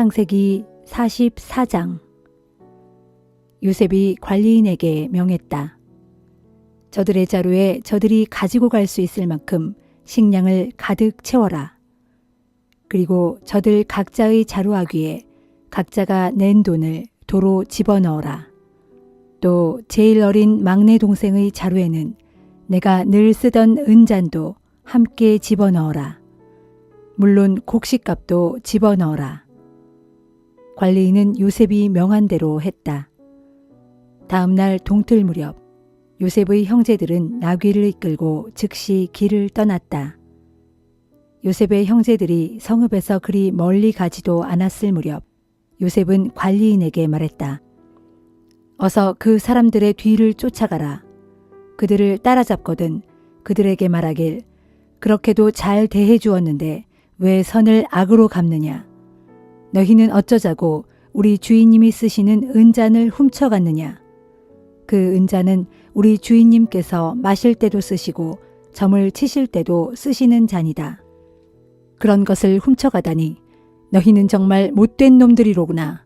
창세기 44장. 요셉이 관리인에게 명했다. 저들의 자루에 저들이 가지고 갈 수 있을 만큼 식량을 가득 채워라. 그리고 저들 각자의 자루아귀에 각자가 낸 돈을 도로 집어넣어라. 또 제일 어린 막내 동생의 자루에는 내가 늘 쓰던 은잔도 함께 집어넣어라. 물론 곡식값도 집어넣어라. 관리인은 요셉이 명한 대로 했다. 다음 날 동틀 무렵 요셉의 형제들은 나귀를 이끌고 즉시 길을 떠났다. 요셉의 형제들이 성읍에서 그리 멀리 가지도 않았을 무렵 요셉은 관리인에게 말했다. 어서 그 사람들의 뒤를 쫓아가라. 그들을 따라잡거든 그들에게 말하길 그렇게도 잘 대해 주었는데 왜 선을 악으로 갚느냐. 너희는 어쩌자고 우리 주인님이 쓰시는 은잔을 훔쳐갔느냐. 그 은잔은 우리 주인님께서 마실 때도 쓰시고 점을 치실 때도 쓰시는 잔이다. 그런 것을 훔쳐가다니 너희는 정말 못된 놈들이로구나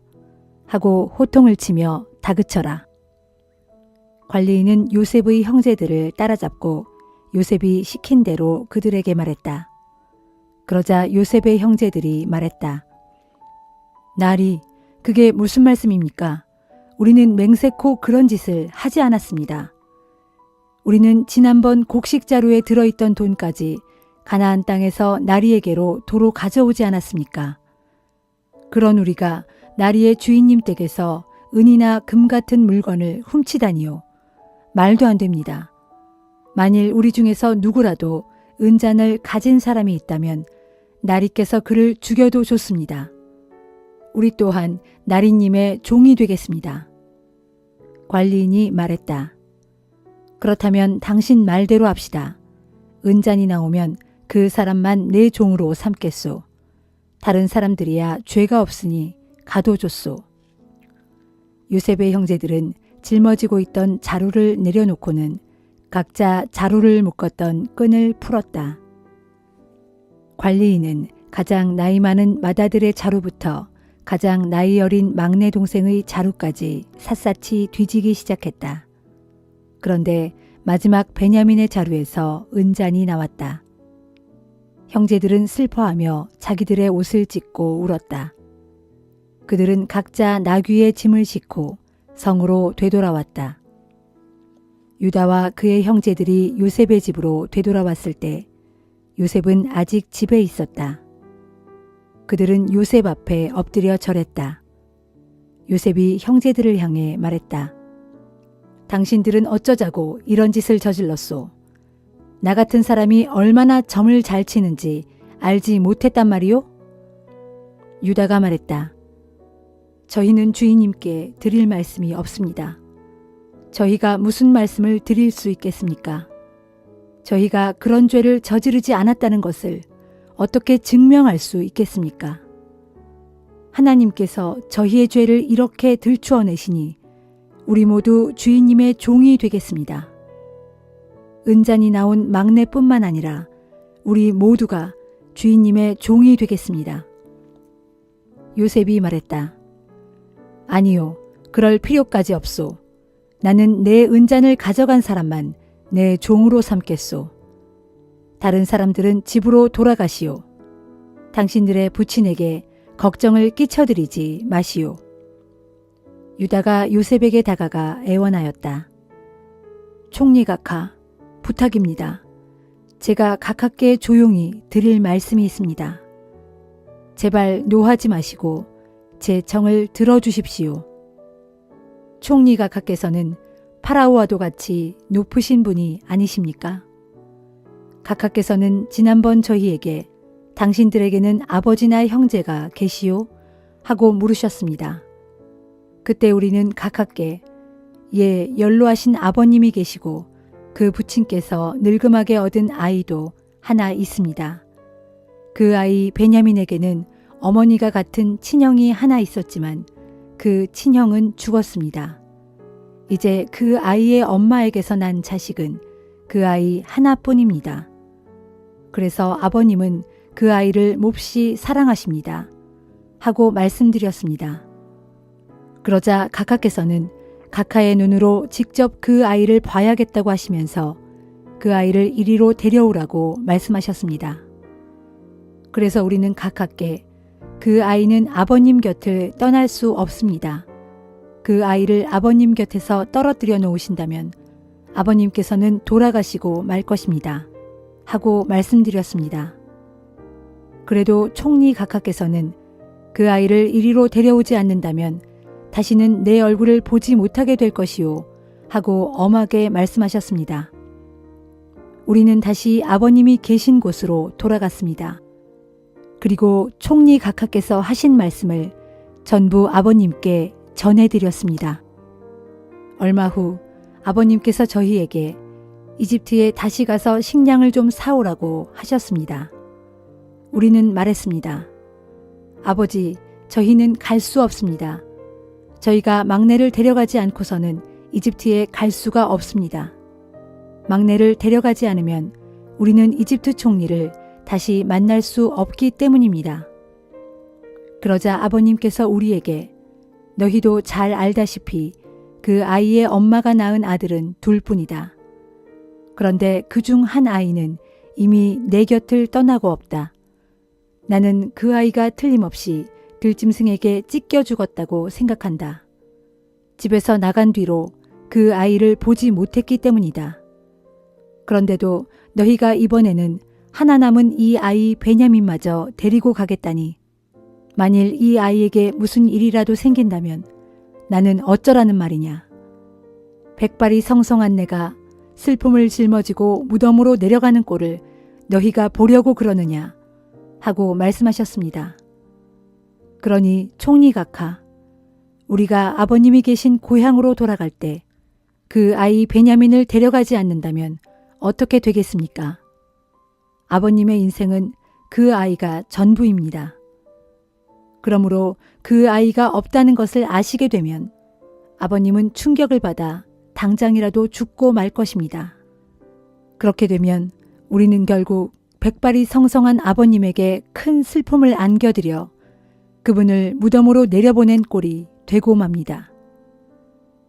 하고 호통을 치며 다그쳐라. 관리인은 요셉의 형제들을 따라잡고 요셉이 시킨 대로 그들에게 말했다. 그러자 요셉의 형제들이 말했다. 나리, 그게 무슨 말씀입니까? 우리는 맹세코 그런 짓을 하지 않았습니다. 우리는 지난번 곡식자루에 들어있던 돈까지 가나안 땅에서 나리에게로 도로 가져오지 않았습니까? 그런 우리가 나리의 주인님 댁에서 은이나 금 같은 물건을 훔치다니요. 말도 안 됩니다. 만일 우리 중에서 누구라도 은잔을 가진 사람이 있다면 나리께서 그를 죽여도 좋습니다. 우리 또한 나리님의 종이 되겠습니다. 관리인이 말했다. 그렇다면 당신 말대로 합시다. 은잔이 나오면 그 사람만 내 종으로 삼겠소. 다른 사람들이야 죄가 없으니 가둬줬소. 요셉의 형제들은 짊어지고 있던 자루를 내려놓고는 각자 자루를 묶었던 끈을 풀었다. 관리인은 가장 나이 많은 맏아들의 자루부터 가장 나이 어린 막내 동생의 자루까지 샅샅이 뒤지기 시작했다. 그런데 마지막 베냐민의 자루에서 은잔이 나왔다. 형제들은 슬퍼하며 자기들의 옷을 찢고 울었다. 그들은 각자 나귀의 짐을 싣고 성으로 되돌아왔다. 유다와 그의 형제들이 요셉의 집으로 되돌아왔을 때 요셉은 아직 집에 있었다. 그들은 요셉 앞에 엎드려 절했다. 요셉이 형제들을 향해 말했다. 당신들은 어쩌자고 이런 짓을 저질렀소. 나 같은 사람이 얼마나 점을 잘 치는지 알지 못했단 말이오? 유다가 말했다. 저희는 주인님께 드릴 말씀이 없습니다. 저희가 무슨 말씀을 드릴 수 있겠습니까? 저희가 그런 죄를 저지르지 않았다는 것을 어떻게 증명할 수 있겠습니까? 하나님께서 저희의 죄를 이렇게 들추어내시니 우리 모두 주인님의 종이 되겠습니다. 은잔이 나온 막내뿐만 아니라 우리 모두가 주인님의 종이 되겠습니다. 요셉이 말했다. 아니요, 그럴 필요까지 없소. 나는 내 은잔을 가져간 사람만 내 종으로 삼겠소. 다른 사람들은 집으로 돌아가시오. 당신들의 부친에게 걱정을 끼쳐드리지 마시오. 유다가 요셉에게 다가가 애원하였다. 총리각하, 부탁입니다. 제가 각하께 조용히 드릴 말씀이 있습니다. 제발 노하지 마시고 제 청을 들어주십시오. 총리각하께서는 파라오와도 같이 높으신 분이 아니십니까? 각하께서는 지난번 저희에게 당신들에게는 아버지나 형제가 계시오? 하고 물으셨습니다. 그때 우리는 각하께 예, 연로하신 아버님이 계시고 그 부친께서 늙음하게 얻은 아이도 하나 있습니다. 그 아이 베냐민에게는 어머니가 같은 친형이 하나 있었지만 그 친형은 죽었습니다. 이제 그 아이의 엄마에게서 난 자식은 그 아이 하나뿐입니다. 그래서 아버님은 그 아이를 몹시 사랑하십니다. 하고 말씀드렸습니다. 그러자 각하께서는 각하의 눈으로 직접 그 아이를 봐야겠다고 하시면서 그 아이를 이리로 데려오라고 말씀하셨습니다. 그래서 우리는 각하께 그 아이는 아버님 곁을 떠날 수 없습니다. 그 아이를 아버님 곁에서 떨어뜨려 놓으신다면 아버님께서는 돌아가시고 말 것입니다. 하고 말씀드렸습니다. 그래도 총리 각하께서는 그 아이를 이리로 데려오지 않는다면 다시는 내 얼굴을 보지 못하게 될 것이요. 하고 엄하게 말씀하셨습니다. 우리는 다시 아버님이 계신 곳으로 돌아갔습니다. 그리고 총리 각하께서 하신 말씀을 전부 아버님께 전해드렸습니다. 얼마 후 아버님께서 저희에게 이집트에 다시 가서 식량을 좀 사오라고 하셨습니다. 우리는 말했습니다. 아버지, 저희는 갈 수 없습니다. 저희가 막내를 데려가지 않고서는 이집트에 갈 수가 없습니다. 막내를 데려가지 않으면 우리는 이집트 총리를 다시 만날 수 없기 때문입니다. 그러자 아버님께서 우리에게 너희도 잘 알다시피 그 아이의 엄마가 낳은 아들은 둘뿐이다. 그런데 그중 한 아이는 이미 내 곁을 떠나고 없다. 나는 그 아이가 틀림없이 들짐승에게 찢겨 죽었다고 생각한다. 집에서 나간 뒤로 그 아이를 보지 못했기 때문이다. 그런데도 너희가 이번에는 하나 남은 이 아이 베냐민마저 데리고 가겠다니 만일 이 아이에게 무슨 일이라도 생긴다면 나는 어쩌라는 말이냐. 백발이 성성한 내가 슬픔을 짊어지고 무덤으로 내려가는 꼴을 너희가 보려고 그러느냐 하고 말씀하셨습니다. 그러니 총리 각하, 우리가 아버님이 계신 고향으로 돌아갈 때 그 아이 베냐민을 데려가지 않는다면 어떻게 되겠습니까? 아버님의 인생은 그 아이가 전부입니다. 그러므로 그 아이가 없다는 것을 아시게 되면 아버님은 충격을 받아 당장이라도 죽고 말 것입니다. 그렇게 되면 우리는 결국 백발이 성성한 아버님에게 큰 슬픔을 안겨드려 그분을 무덤으로 내려보낸 꼴이 되고 맙니다.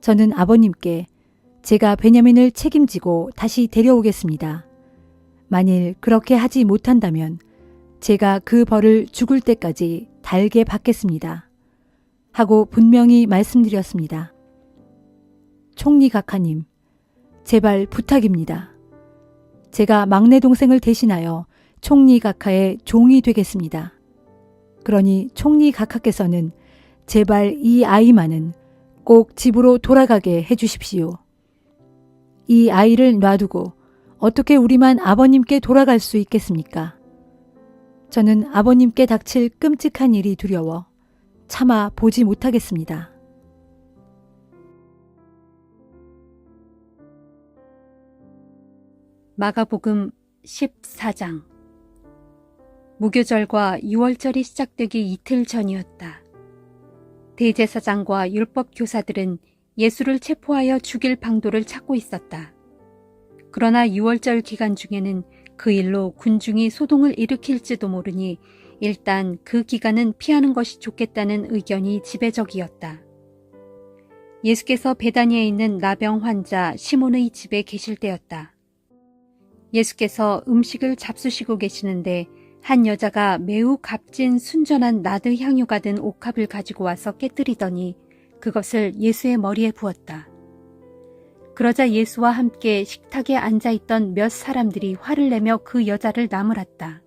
저는 아버님께 제가 베냐민을 책임지고 다시 데려오겠습니다. 만일 그렇게 하지 못한다면 제가 그 벌을 죽을 때까지 달게 받겠습니다. 하고 분명히 말씀드렸습니다. 총리 각하님, 제발 부탁입니다. 제가 막내 동생을 대신하여 총리 각하의 종이 되겠습니다. 그러니 총리 각하께서는 제발 이 아이만은 꼭 집으로 돌아가게 해주십시오. 이 아이를 놔두고 어떻게 우리만 아버님께 돌아갈 수 있겠습니까? 저는 아버님께 닥칠 끔찍한 일이 두려워 차마 보지 못하겠습니다. 마가복음 14장. 무교절과 유월절이 시작되기 이틀 전이었다. 대제사장과 율법 교사들은 예수를 체포하여 죽일 방도를 찾고 있었다. 그러나 유월절 기간 중에는 그 일로 군중이 소동을 일으킬지도 모르니 일단 그 기간은 피하는 것이 좋겠다는 의견이 지배적이었다. 예수께서 베다니에 있는 나병 환자 시몬의 집에 계실 때였다. 예수께서 음식을 잡수시고 계시는데 한 여자가 매우 값진 순전한 나드 향유가 든 옥합을 가지고 와서 깨뜨리더니 그것을 예수의 머리에 부었다. 그러자 예수와 함께 식탁에 앉아있던 몇 사람들이 화를 내며 그 여자를 나무랐다.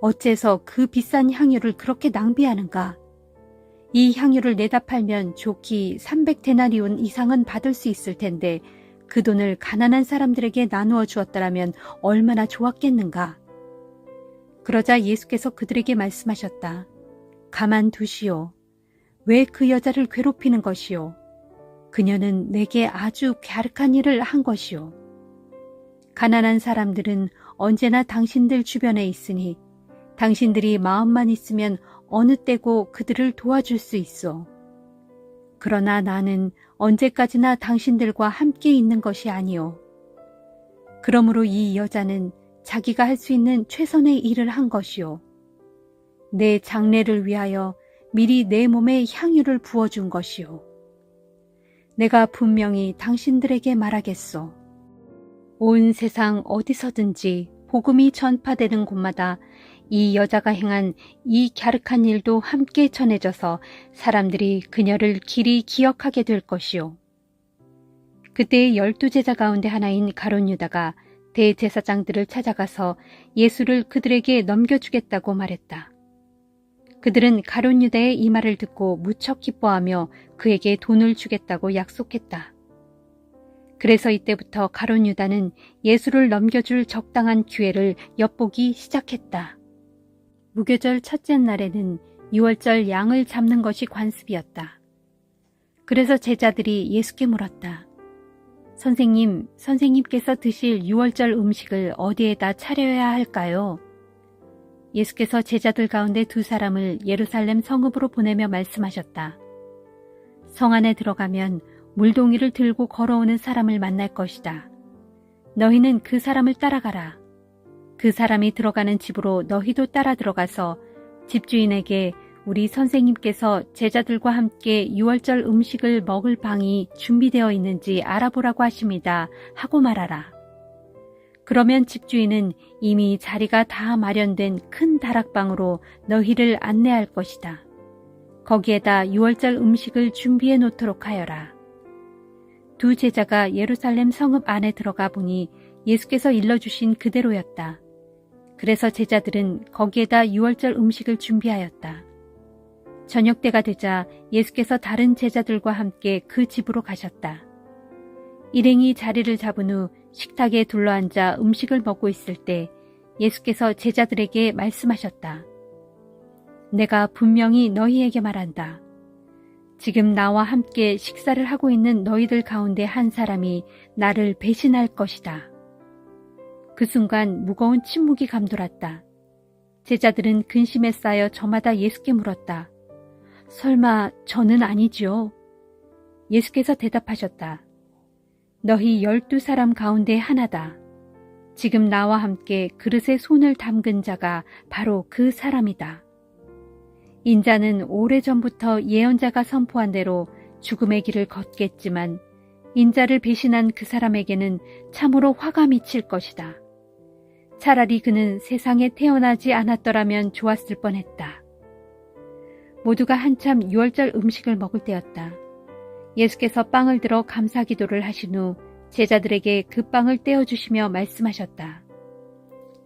어째서 그 비싼 향유를 그렇게 낭비하는가? 이 향유를 내다 팔면 좋기 300데나리온 이상은 받을 수 있을 텐데 그 돈을 가난한 사람들에게 나누어 주었더라면 얼마나 좋았겠는가? 그러자 예수께서 그들에게 말씀하셨다. 가만두시오. 왜 그 여자를 괴롭히는 것이오? 그녀는 내게 아주 갸륵한 일을 한 것이오. 가난한 사람들은 언제나 당신들 주변에 있으니 당신들이 마음만 있으면 어느 때고 그들을 도와줄 수 있어. 그러나 나는 언제까지나 당신들과 함께 있는 것이 아니오. 그러므로 이 여자는 자기가 할 수 있는 최선의 일을 한 것이오. 내 장래를 위하여 미리 내 몸에 향유를 부어준 것이요. 내가 분명히 당신들에게 말하겠소. 온 세상 어디서든지 복음이 전파되는 곳마다 이 여자가 행한 이 갸륵한 일도 함께 전해져서 사람들이 그녀를 길이 기억하게 될 것이요. 그때 12제자 가운데 하나인 가룟 유다가 대제사장들을 찾아가서 예수를 그들에게 넘겨주겠다고 말했다. 그들은 가룟 유다의 이 말을 듣고 무척 기뻐하며 그에게 돈을 주겠다고 약속했다. 그래서 이때부터 가룟 유다는 예수를 넘겨줄 적당한 기회를 엿보기 시작했다. 무교절 첫째 날에는 유월절 양을 잡는 것이 관습이었다. 그래서 제자들이 예수께 물었다. 선생님, 선생님께서 드실 유월절 음식을 어디에다 차려야 할까요? 예수께서 제자들 가운데 2사람을 예루살렘 성읍으로 보내며 말씀하셨다. 성 안에 들어가면 물동이를 들고 걸어오는 사람을 만날 것이다. 너희는 그 사람을 따라가라. 그 사람이 들어가는 집으로 너희도 따라 들어가서 집주인에게 우리 선생님께서 제자들과 함께 유월절 음식을 먹을 방이 준비되어 있는지 알아보라고 하십니다. 하고 말하라. 그러면 집주인은 이미 자리가 다 마련된 큰 다락방으로 너희를 안내할 것이다. 거기에다 유월절 음식을 준비해 놓도록 하여라. 2 제자가 예루살렘 성읍 안에 들어가 보니 예수께서 일러주신 그대로였다. 그래서 제자들은 거기에다 유월절 음식을 준비하였다. 저녁 때가 되자 예수께서 다른 제자들과 함께 그 집으로 가셨다. 일행이 자리를 잡은 후 식탁에 둘러앉아 음식을 먹고 있을 때 예수께서 제자들에게 말씀하셨다. 내가 분명히 너희에게 말한다. 지금 나와 함께 식사를 하고 있는 너희들 가운데 한 사람이 나를 배신할 것이다. 그 순간 무거운 침묵이 감돌았다. 제자들은 근심에 쌓여 저마다 예수께 물었다. 설마 저는 아니지요? 예수께서 대답하셨다. 너희 12사람 가운데 하나다. 지금 나와 함께 그릇에 손을 담근 자가 바로 그 사람이다. 인자는 오래전부터 예언자가 선포한 대로 죽음의 길을 걷겠지만 인자를 배신한 그 사람에게는 참으로 화가 미칠 것이다. 차라리 그는 세상에 태어나지 않았더라면 좋았을 뻔했다. 모두가 한참 유월절 음식을 먹을 때였다. 예수께서 빵을 들어 감사기도를 하신 후 제자들에게 그 빵을 떼어주시며 말씀하셨다.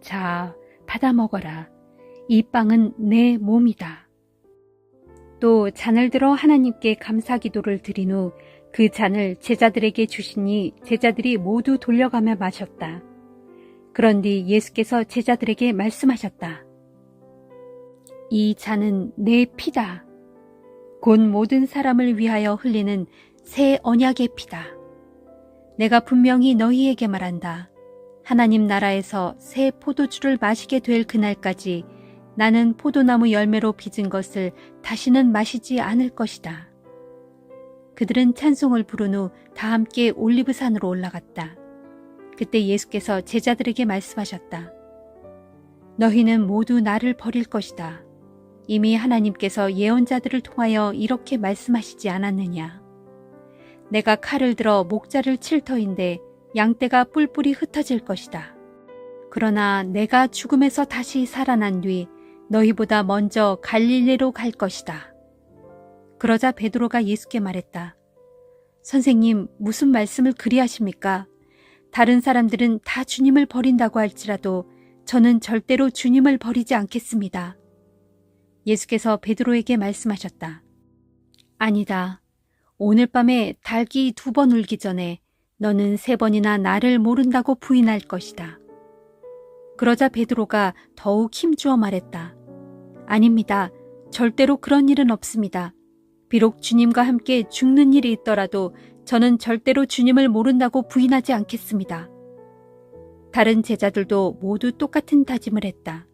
자, 받아 먹어라. 이 빵은 내 몸이다. 또 잔을 들어 하나님께 감사기도를 드린 후 그 잔을 제자들에게 주시니 제자들이 모두 돌려가며 마셨다. 그런 뒤 예수께서 제자들에게 말씀하셨다. 이 잔은 내 피다. 곧 모든 사람을 위하여 흘리는 새 언약의 피다. 내가 분명히 너희에게 말한다. 하나님 나라에서 새 포도주를 마시게 될 그날까지 나는 포도나무 열매로 빚은 것을 다시는 마시지 않을 것이다. 그들은 찬송을 부른 후 다 함께 올리브산으로 올라갔다. 그때 예수께서 제자들에게 말씀하셨다. 너희는 모두 나를 버릴 것이다. 이미 하나님께서 예언자들을 통하여 이렇게 말씀하시지 않았느냐. 내가 칼을 들어 목자를 칠 터인데 양떼가 뿔뿔이 흩어질 것이다. 그러나 내가 죽음에서 다시 살아난 뒤 너희보다 먼저 갈릴리로 갈 것이다. 그러자 베드로가 예수께 말했다. 선생님, 무슨 말씀을 그리 하십니까? 다른 사람들은 다 주님을 버린다고 할지라도 저는 절대로 주님을 버리지 않겠습니다. 예수께서 베드로에게 말씀하셨다. 아니다. 오늘 밤에 닭이 2번 울기 전에 너는 3번이나 나를 모른다고 부인할 것이다. 그러자 베드로가 더욱 힘주어 말했다. 아닙니다. 절대로 그런 일은 없습니다. 비록 주님과 함께 죽는 일이 있더라도 저는 절대로 주님을 모른다고 부인하지 않겠습니다. 다른 제자들도 모두 똑같은 다짐을 했다.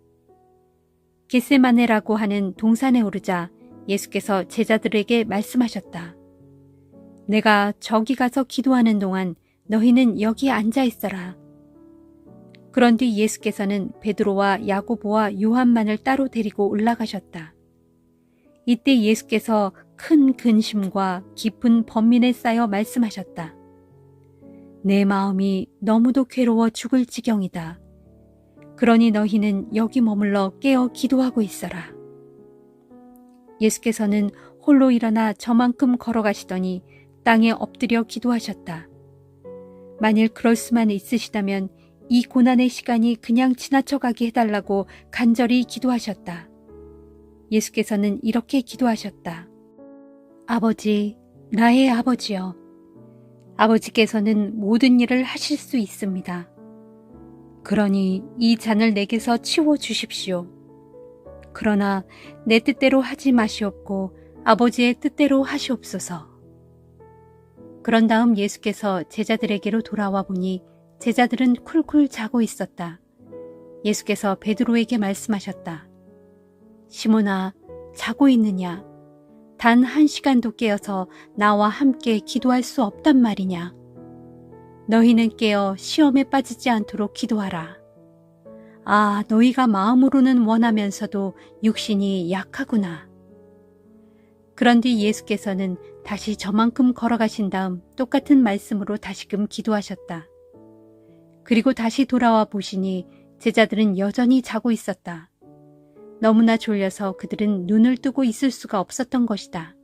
겟세마네라고 하는 동산에 오르자 예수께서 제자들에게 말씀하셨다. 내가 저기 가서 기도하는 동안 너희는 여기 앉아 있어라. 그런 뒤 예수께서는 베드로와 야고보와 요한만을 따로 데리고 올라가셨다. 이때 예수께서 큰 근심과 깊은 번민에 쌓여 말씀하셨다. 내 마음이 너무도 괴로워 죽을 지경이다. 그러니 너희는 여기 머물러 깨어 기도하고 있어라. 예수께서는 홀로 일어나 저만큼 걸어가시더니 땅에 엎드려 기도하셨다. 만일 그럴 수만 있으시다면 이 고난의 시간이 그냥 지나쳐가게 해달라고 간절히 기도하셨다. 예수께서는 이렇게 기도하셨다. 아버지, 나의 아버지여. 아버지께서는 모든 일을 하실 수 있습니다. 그러니 이 잔을 내게서 치워주십시오. 그러나 내 뜻대로 하지 마시옵고 아버지의 뜻대로 하시옵소서. 그런 다음 예수께서 제자들에게로 돌아와 보니 제자들은 쿨쿨 자고 있었다. 예수께서 베드로에게 말씀하셨다. 시몬아, 자고 있느냐? 단 1시간도 깨어서 나와 함께 기도할 수 없단 말이냐? 너희는 깨어 시험에 빠지지 않도록 기도하라. 아, 너희가 마음으로는 원하면서도 육신이 약하구나. 그런 뒤 예수께서는 다시 저만큼 걸어가신 다음 똑같은 말씀으로 다시금 기도하셨다. 그리고 다시 돌아와 보시니 제자들은 여전히 자고 있었다. 너무나 졸려서 그들은 눈을 뜨고 있을 수가 없었던 것이다.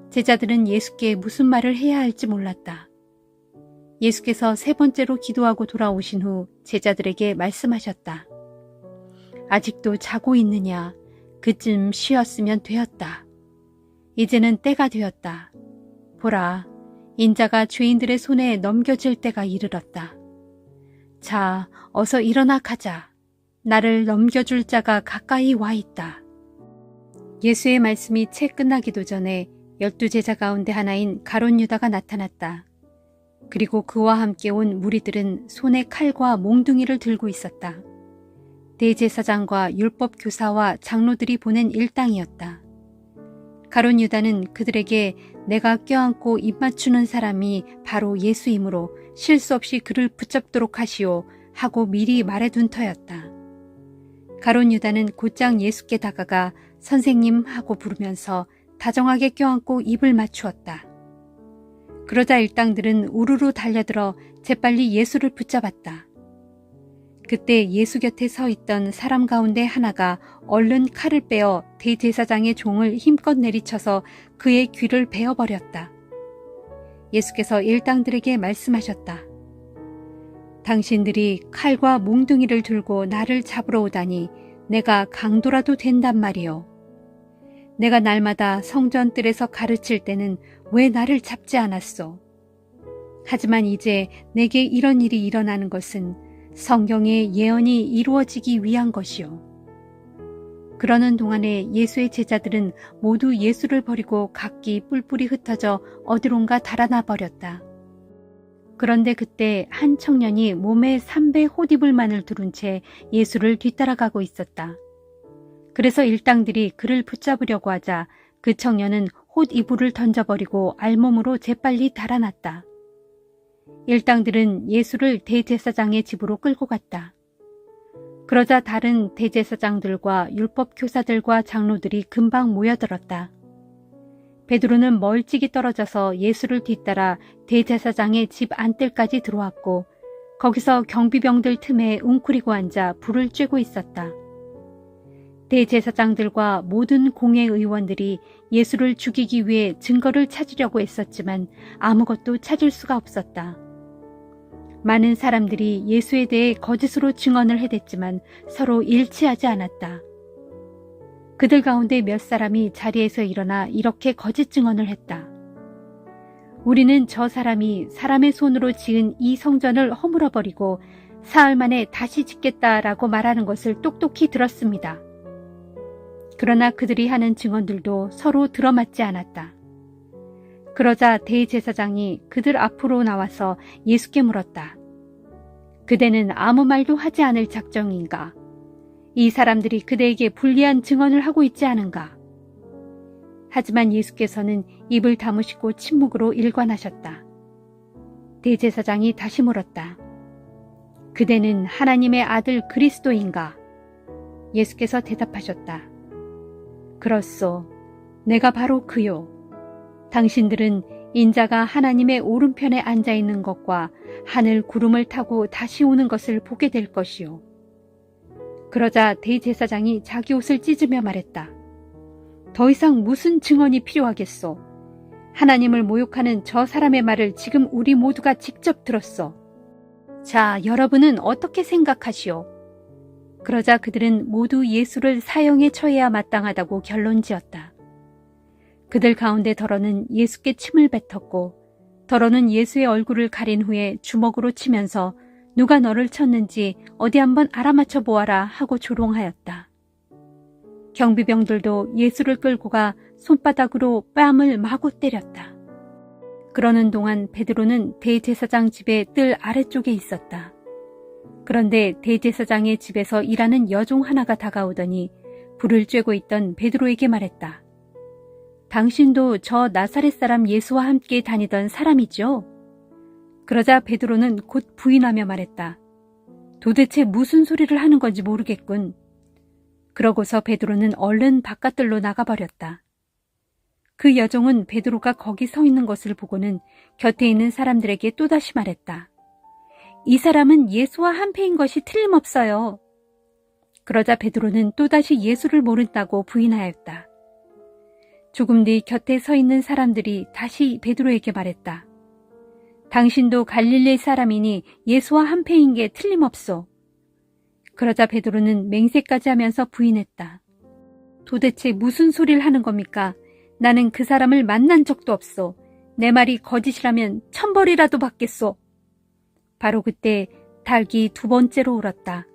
제자들은 예수께 무슨 말을 해야 할지 몰랐다. 예수께서 3번째로 기도하고 돌아오신 후 제자들에게 말씀하셨다. 아직도 자고 있느냐? 그쯤 쉬었으면 되었다. 이제는 때가 되었다. 보라, 인자가 죄인들의 손에 넘겨질 때가 이르렀다. 자, 어서 일어나 가자. 나를 넘겨줄 자가 가까이 와 있다. 예수의 말씀이 채 끝나기도 전에 12제자 가운데 하나인 가룟 유다가 나타났다. 그리고 그와 함께 온 무리들은 손에 칼과 몽둥이를 들고 있었다. 대제사장과 율법교사와 장로들이 보낸 일당이었다. 가룟 유다는 그들에게 내가 껴안고 입맞추는 사람이 바로 예수이므로 실수 없이 그를 붙잡도록 하시오 하고 미리 말해둔 터였다. 가룟 유다는 곧장 예수께 다가가 선생님 하고 부르면서 다정하게 껴안고 입을 맞추었다. 그러자 일당들은 우르르 달려들어 재빨리 예수를 붙잡았다. 그때 예수 곁에 서 있던 사람 가운데 하나가 얼른 칼을 빼어 대제사장의 종을 힘껏 내리쳐서 그의 귀를 베어버렸다. 예수께서 일당들에게 말씀하셨다. 당신들이 칼과 몽둥이를 들고 나를 잡으러 오다니 내가 강도라도 된단 말이오. 내가 날마다 성전 뜰에서 가르칠 때는 왜 나를 잡지 않았소? 하지만 이제 내게 이런 일이 일어나는 것은 성경의 예언이 이루어지기 위한 것이오. 그러는 동안에 예수의 제자들은 모두 예수를 버리고 각기 뿔뿔이 흩어져 어디론가 달아나 버렸다. 그런데 그때 한 청년이 몸에 3배 홑이불만을 두른 채 예수를 뒤따라가고 있었다. 그래서 일당들이 그를 붙잡으려고 하자 그 청년은 홑이불을 던져버리고 알몸으로 재빨리 달아났다. 일당들은 예수를 대제사장의 집으로 끌고 갔다. 그러자 다른 대제사장들과 율법교사들과 장로들이 금방 모여들었다. 베드로는 멀찍이 떨어져서 예수를 뒤따라 대제사장의 집 안뜰까지 들어왔고 거기서 경비병들 틈에 웅크리고 앉아 불을 쬐고 있었다. 대제사장들과 모든 공회의원들이 예수를 죽이기 위해 증거를 찾으려고 애썼지만 아무것도 찾을 수가 없었다. 많은 사람들이 예수에 대해 거짓으로 증언을 해댔지만 서로 일치하지 않았다. 그들 가운데 몇 사람이 자리에서 일어나 이렇게 거짓 증언을 했다. 우리는 저 사람이 사람의 손으로 지은 이 성전을 허물어버리고 사흘 만에 다시 짓겠다라고 말하는 것을 똑똑히 들었습니다. 그러나 그들이 하는 증언들도 서로 들어맞지 않았다. 그러자 대제사장이 그들 앞으로 나와서 예수께 물었다. 그대는 아무 말도 하지 않을 작정인가? 이 사람들이 그대에게 불리한 증언을 하고 있지 않은가? 하지만 예수께서는 입을 다무시고 침묵으로 일관하셨다. 대제사장이 다시 물었다. 그대는 하나님의 아들 그리스도인가? 예수께서 대답하셨다. 그렇소. 내가 바로 그요. 당신들은 인자가 하나님의 오른편에 앉아 있는 것과 하늘 구름을 타고 다시 오는 것을 보게 될 것이요. 그러자 대제사장이 자기 옷을 찢으며 말했다. 더 이상 무슨 증언이 필요하겠소? 하나님을 모욕하는 저 사람의 말을 지금 우리 모두가 직접 들었소. 자, 여러분은 어떻게 생각하시오? 그러자 그들은 모두 예수를 사형에 처해야 마땅하다고 결론지었다. 그들 가운데 더러는 예수께 침을 뱉었고 더러는 예수의 얼굴을 가린 후에 주먹으로 치면서 누가 너를 쳤는지 어디 한번 알아맞혀 보아라 하고 조롱하였다. 경비병들도 예수를 끌고 가 손바닥으로 뺨을 마구 때렸다. 그러는 동안 베드로는 대제사장 집의 뜰 아래쪽에 있었다. 그런데 대제사장의 집에서 일하는 여종 하나가 다가오더니 불을 쬐고 있던 베드로에게 말했다. 당신도 저 나사렛 사람 예수와 함께 다니던 사람이죠? 그러자 베드로는 곧 부인하며 말했다. 도대체 무슨 소리를 하는 건지 모르겠군. 그러고서 베드로는 얼른 바깥들로 나가버렸다. 그 여종은 베드로가 거기 서 있는 것을 보고는 곁에 있는 사람들에게 또다시 말했다. 이 사람은 예수와 한패인 것이 틀림없어요. 그러자 베드로는 또다시 예수를 모른다고 부인하였다. 조금 뒤 곁에 서 있는 사람들이 다시 베드로에게 말했다. 당신도 갈릴리 사람이니 예수와 한패인 게 틀림없소. 그러자 베드로는 맹세까지 하면서 부인했다. 도대체 무슨 소리를 하는 겁니까? 나는 그 사람을 만난 적도 없소. 내 말이 거짓이라면 천벌이라도 받겠소. 바로 그때 닭이 두 번째로 울었다.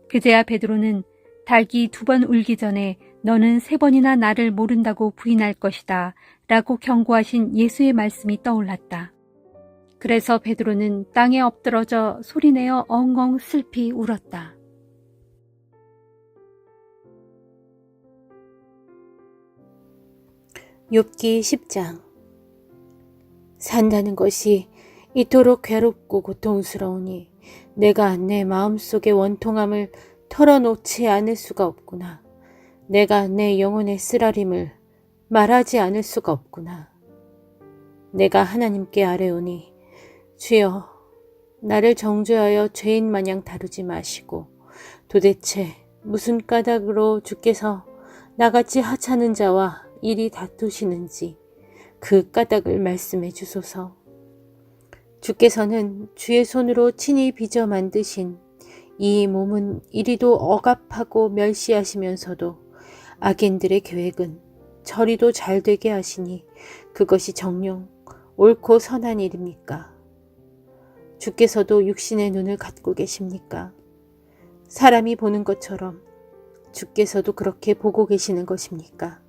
그제야 베드로는 닭이 두 번 울기 전에 너는 세 번이나 나를 모른다고 부인할 것이다 라고 경고하신 예수의 말씀이 떠올랐다. 그래서 베드로는 땅에 엎드러져 소리내어 엉엉 슬피 울었다. 욥기 10장. 산다는 것이 이토록 괴롭고 고통스러우니 내가 내 마음속의 원통함을 털어놓지 않을 수가 없구나. 내가 내 영혼의 쓰라림을 말하지 않을 수가 없구나. 내가 하나님께 아뢰오니 주여 나를 정죄하여 죄인 마냥 다루지 마시고 도대체 무슨 까닭으로 주께서 나같이 하찮은 자와 이리 다투시는지 그 까닭을 말씀해 주소서. 주께서는 주의 손으로 친히 빚어 만드신 이 몸은 이리도 억압하고 멸시하시면서도 악인들의 계획은 저리도 잘 되게 하시니 그것이 정녕 옳고 선한 일입니까? 주께서도 육신의 눈을 갖고 계십니까? 사람이 보는 것처럼 주께서도 그렇게 보고 계시는 것입니까?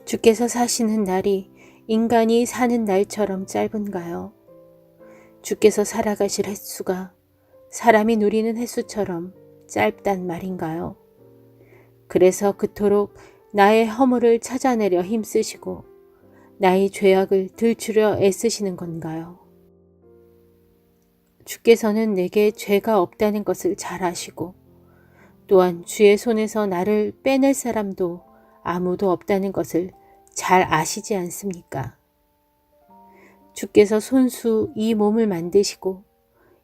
주께서 사시는 날이 인간이 사는 날처럼 짧은가요? 주께서 살아가실 횟수가 사람이 누리는 횟수처럼 짧단 말인가요? 그래서 그토록 나의 허물을 찾아내려 힘쓰시고 나의 죄악을 들추려 애쓰시는 건가요? 주께서는 내게 죄가 없다는 것을 잘 아시고 또한 주의 손에서 나를 빼낼 사람도 아무도 없다는 것을 잘 아시지 않습니까? 주께서 손수 이 몸을 만드시고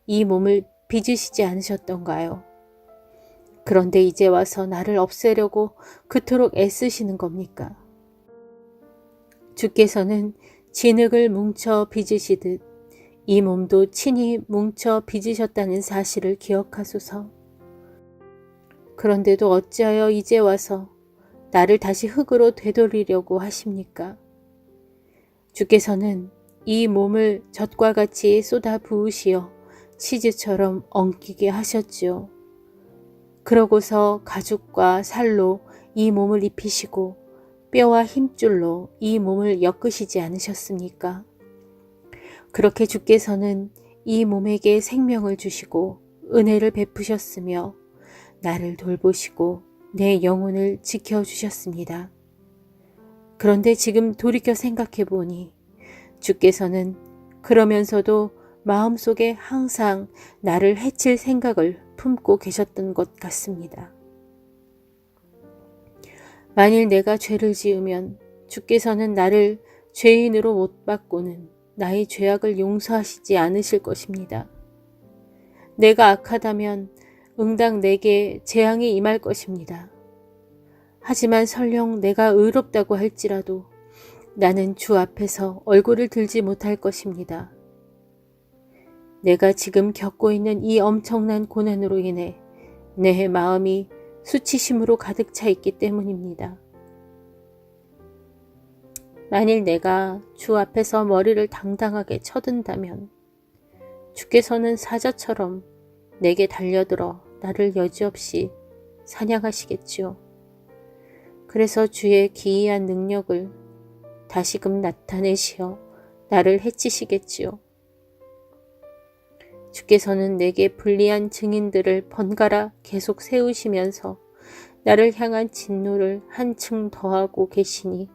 이 몸을 빚으시지 않으셨던가요? 그런데 이제 와서 나를 없애려고 그토록 애쓰시는 겁니까? 주께서는 진흙을 뭉쳐 빚으시듯 이 몸도 친히 뭉쳐 빚으셨다는 사실을 기억하소서. 그런데도 어찌하여 이제 와서 나를 다시 흙으로 되돌리려고 하십니까? 주께서는 이 몸을 젖과 같이 쏟아 부으시어 치즈처럼 엉키게 하셨지요. 그러고서 가죽과 살로 이 몸을 입히시고 뼈와 힘줄로 이 몸을 엮으시지 않으셨습니까? 그렇게 주께서는 이 몸에게 생명을 주시고 은혜를 베푸셨으며 나를 돌보시고 내 영혼을 지켜주셨습니다. 그런데 지금 돌이켜 생각해 보니 주께서는 그러면서도 마음속에 항상 나를 해칠 생각을 품고 계셨던 것 같습니다. 만일 내가 죄를 지으면 주께서는 나를 죄인으로 못 받고는 나의 죄악을 용서하시지 않으실 것입니다. 내가 악하다면 응당 내게 재앙이 임할 것입니다. 하지만 설령 내가 의롭다고 할지라도 나는 주 앞에서 얼굴을 들지 못할 것입니다. 내가 지금 겪고 있는 이 엄청난 고난으로 인해 내 마음이 수치심으로 가득 차 있기 때문입니다. 만일 내가 주 앞에서 머리를 당당하게 쳐든다면 주께서는 사자처럼 내게 달려들어 나를 여지없이 사냥하시겠지요. 그래서 주의 기이한 능력을 다시금 나타내시어 나를 해치시겠지요. 주께서는 내게 불리한 증인들을 번갈아 계속 세우시면서 나를 향한 진노를 한층 더하고 계시니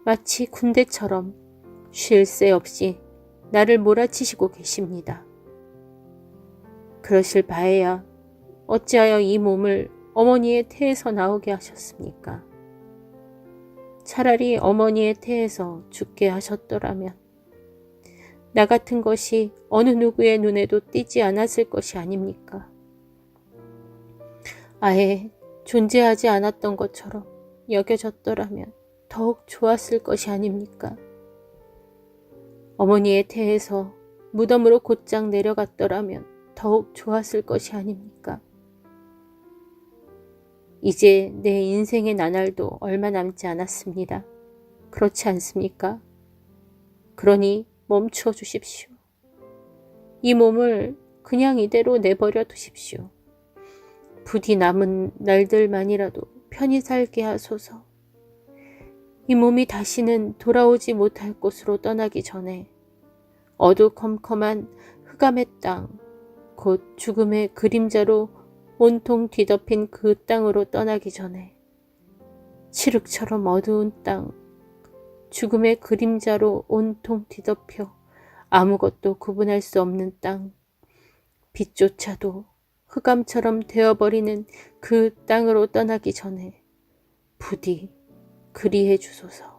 마치 군대처럼 쉴 새 없이 나를 몰아치시고 계십니다. 그러실 바에야 어찌하여 이 몸을 어머니의 태에서 나오게 하셨습니까? 차라리 어머니의 태에서 죽게 하셨더라면 나 같은 것이 어느 누구의 눈에도 띄지 않았을 것이 아닙니까? 아예 존재하지 않았던 것처럼 여겨졌더라면 더욱 좋았을 것이 아닙니까? 어머니의 태에서 무덤으로 곧장 내려갔더라면 더욱 좋았을 것이 아닙니까? 이제 내 인생의 나날도 얼마 남지 않았습니다. 그렇지 않습니까? 그러니 멈추어 주십시오. 이 몸을 그냥 이대로 내버려 두십시오. 부디 남은 날들만이라도 편히 살게 하소서. 이 몸이 다시는 돌아오지 못할 곳으로 떠나기 전에 어두컴컴한 흑암의 땅, 곧 죽음의 그림자로 온통 뒤덮인 그 땅으로 떠나기 전에 칠흑처럼 어두운 땅, 죽음의 그림자로 온통 뒤덮여 아무것도 구분할 수 없는 땅, 빛조차도 흑암처럼 되어버리는 그 땅으로 떠나기 전에 부디 그리해 주소서.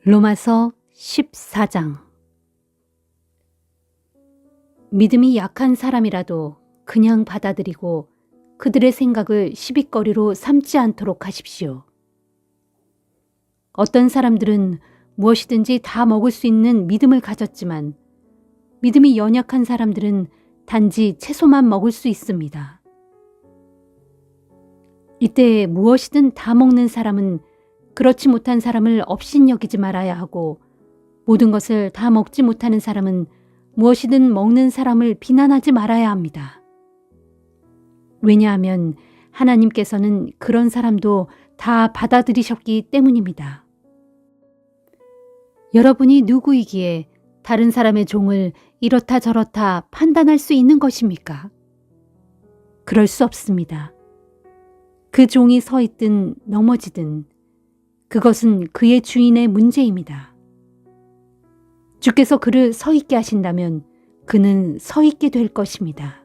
로마서 14장. 믿음이 약한 사람이라도 그냥 받아들이고 그들의 생각을 시비거리로 삼지 않도록 하십시오. 어떤 사람들은 무엇이든지 다 먹을 수 있는 믿음을 가졌지만 믿음이 연약한 사람들은 단지 채소만 먹을 수 있습니다. 이때 무엇이든 다 먹는 사람은 그렇지 못한 사람을 업신여기지 말아야 하고 모든 것을 다 먹지 못하는 사람은 무엇이든 먹는 사람을 비난하지 말아야 합니다. 왜냐하면 하나님께서는 그런 사람도 다 받아들이셨기 때문입니다. 여러분이 누구이기에 다른 사람의 종을 이렇다 저렇다 판단할 수 있는 것입니까? 그럴 수 없습니다. 그 종이 서 있든 넘어지든 그것은 그의 주인의 문제입니다. 주께서 그를 서 있게 하신다면 그는 서 있게 될 것입니다.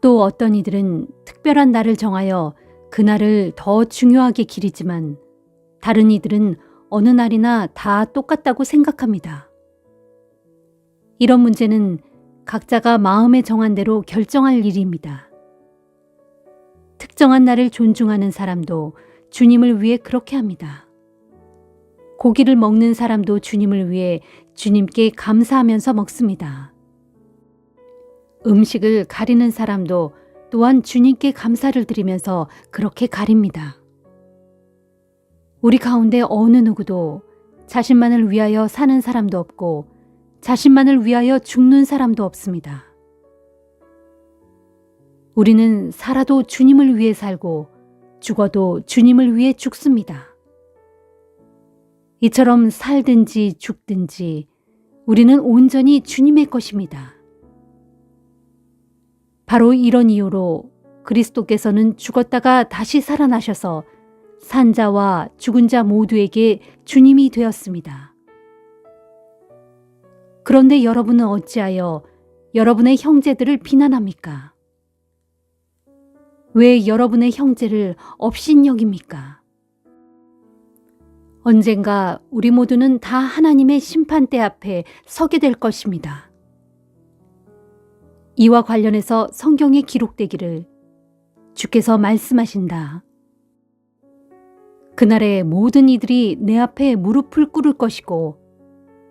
또 어떤 이들은 특별한 날을 정하여 그 날을 더 중요하게 기리지만 다른 이들은 어느 날이나 다 똑같다고 생각합니다. 이런 문제는 각자가 마음에 정한 대로 결정할 일입니다. 특정한 날을 존중하는 사람도 주님을 위해 그렇게 합니다. 고기를 먹는 사람도 주님을 위해 주님께 감사하면서 먹습니다. 음식을 가리는 사람도 또한 주님께 감사를 드리면서 그렇게 가립니다. 우리 가운데 어느 누구도 자신만을 위하여 사는 사람도 없고 자신만을 위하여 죽는 사람도 없습니다. 우리는 살아도 주님을 위해 살고 죽어도 주님을 위해 죽습니다. 이처럼 살든지 죽든지 우리는 온전히 주님의 것입니다. 바로 이런 이유로 그리스도께서는 죽었다가 다시 살아나셔서 산 자와 죽은 자 모두에게 주님이 되었습니다. 그런데 여러분은 어찌하여 여러분의 형제들을 비난합니까? 왜 여러분의 형제를 업신여깁니까? 언젠가 우리 모두는 다 하나님의 심판대 앞에 서게 될 것입니다. 이와 관련해서 성경에 기록되기를 주께서 말씀하신다. 그날에 모든 이들이 내 앞에 무릎을 꿇을 것이고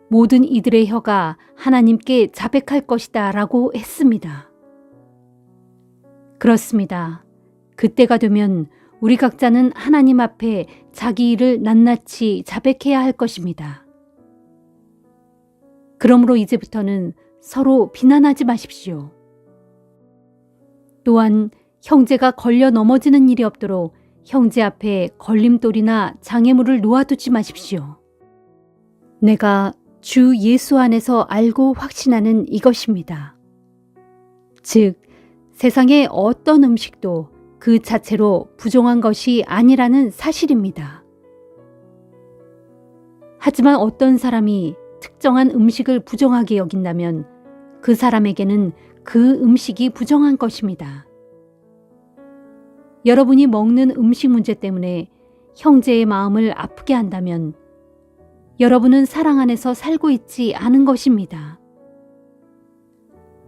모든 이들의 혀가 하나님께 자백할 것이다 라고 했습니다. 그렇습니다. 그때가 되면 우리 각자는 하나님 앞에 자기 일을 낱낱이 자백해야 할 것입니다. 그러므로 이제부터는 서로 비난하지 마십시오. 또한 형제가 걸려 넘어지는 일이 없도록 형제 앞에 걸림돌이나 장애물을 놓아두지 마십시오. 내가 주 예수 안에서 알고 확신하는 이것입니다. 즉, 세상의 어떤 음식도 그 자체로 부정한 것이 아니라는 사실입니다. 하지만 어떤 사람이 특정한 음식을 부정하게 여긴다면 그 사람에게는 그 음식이 부정한 것입니다. 여러분이 먹는 음식 문제 때문에 형제의 마음을 아프게 한다면 여러분은 사랑 안에서 살고 있지 않은 것입니다.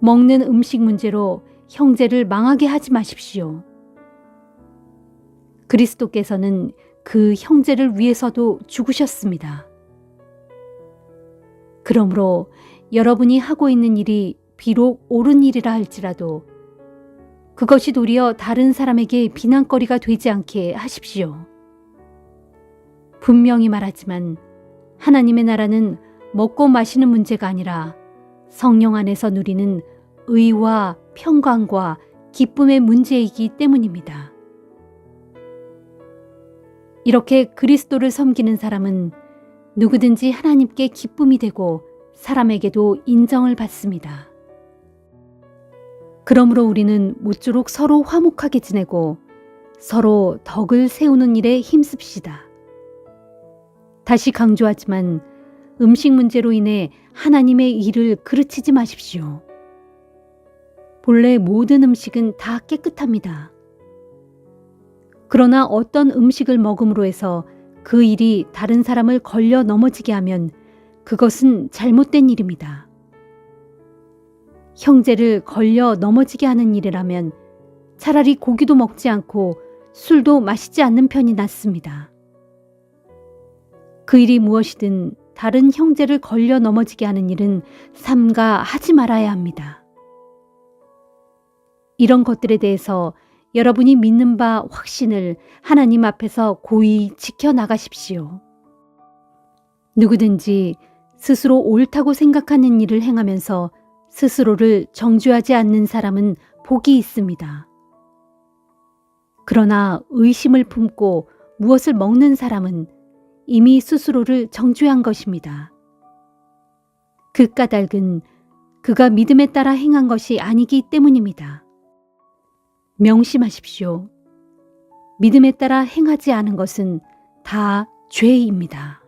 먹는 음식 문제로 형제를 망하게 하지 마십시오. 그리스도께서는 그 형제를 위해서도 죽으셨습니다. 그러므로 여러분이 하고 있는 일이 비록 옳은 일이라 할지라도 그것이 도리어 다른 사람에게 비난거리가 되지 않게 하십시오. 분명히 말하지만 하나님의 나라는 먹고 마시는 문제가 아니라 성령 안에서 누리는 의와 평강과 기쁨의 문제이기 때문입니다. 이렇게 그리스도를 섬기는 사람은 누구든지 하나님께 기쁨이 되고 사람에게도 인정을 받습니다. 그러므로 우리는 모쪼록 서로 화목하게 지내고 서로 덕을 세우는 일에 힘씁시다. 다시 강조하지만 음식 문제로 인해 하나님의 일을 그르치지 마십시오. 본래 모든 음식은 다 깨끗합니다. 그러나 어떤 음식을 먹음으로 해서 그 일이 다른 사람을 걸려 넘어지게 하면 그것은 잘못된 일입니다. 형제를 걸려 넘어지게 하는 일이라면 차라리 고기도 먹지 않고 술도 마시지 않는 편이 낫습니다. 그 일이 무엇이든 다른 형제를 걸려 넘어지게 하는 일은 삼가하지 말아야 합니다. 이런 것들에 대해서 여러분이 믿는 바 확신을 하나님 앞에서 고이 지켜나가십시오. 누구든지 스스로 옳다고 생각하는 일을 행하면서 스스로를 정죄하지 않는 사람은 복이 있습니다. 그러나 의심을 품고 무엇을 먹는 사람은 이미 스스로를 정죄한 것입니다. 그 까닭은 그가 믿음에 따라 행한 것이 아니기 때문입니다. 명심하십시오. 믿음에 따라 행하지 않은 것은 다 죄입니다.